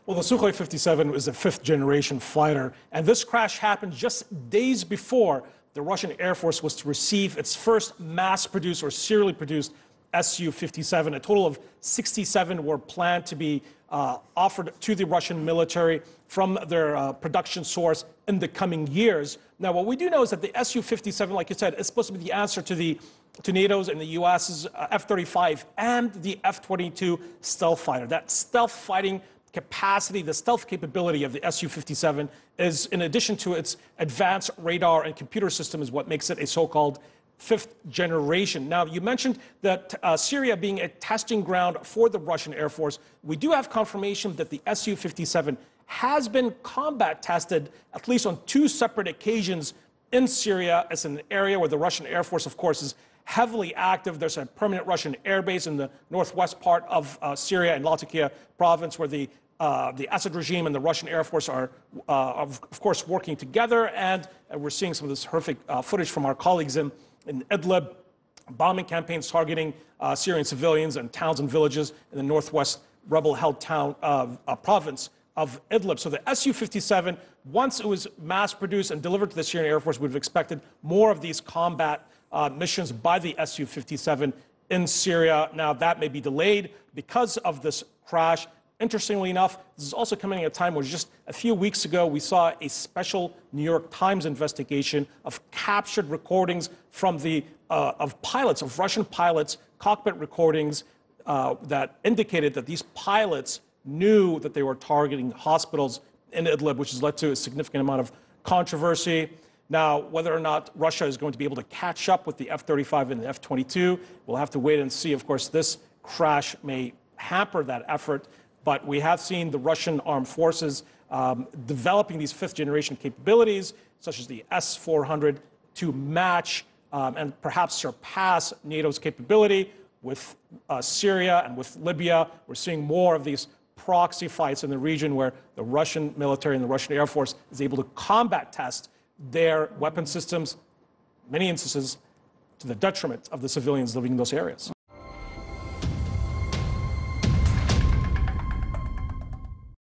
Well, the Sukhoi 57 is a fifth-generation fighter, and this crash happened just days before the Russian Air Force was to receive its first mass-produced or serially produced Su-57. A total of 67 were planned to be offered to the Russian military from their production source in the coming years. Now, what we do know is that the Su-57, like you said, is supposed to be the answer to NATO's and the U.S.'s F-35 and the F-22 stealth fighter. That stealth fighting capacity, the stealth capability of the Su-57 is, in addition to its advanced radar and computer system, is what makes it a so-called fifth generation. Now, you mentioned that Syria being a testing ground for the Russian Air Force. We do have confirmation that the Su-57 has been combat tested at least on two separate occasions in Syria. It's an area where the Russian Air Force, of course, is heavily active. There's a permanent Russian airbase in the northwest part of Syria in Latakia province, where the Assad regime and the Russian Air Force are, of course, working together. And we're seeing some of this horrific footage from our colleagues in Idlib, bombing campaigns targeting Syrian civilians and towns and villages in the northwest rebel-held town province of Idlib. So the Su-57, once it was mass-produced and delivered to the Syrian Air Force, would have expected more of these combat missions by the Su-57 in Syria. Now, that may be delayed because of this crash. Interestingly enough, this is also coming at a time where just a few weeks ago we saw a special New York Times investigation of captured recordings from of pilots, of Russian pilots, cockpit recordings that indicated that these pilots knew that they were targeting hospitals in Idlib, which has led to a significant amount of controversy. Now, whether or not Russia is going to be able to catch up with the F-35 and the F-22, we'll have to wait and see. Of course, this crash may hamper that effort. But we have seen the Russian armed forces developing these fifth-generation capabilities, such as the S-400, to match and perhaps surpass NATO's capability with Syria and with Libya. We're seeing more of these proxy fights in the region where the Russian military and the Russian Air Force is able to combat test their weapon systems, many instances to the detriment of the civilians living in those areas.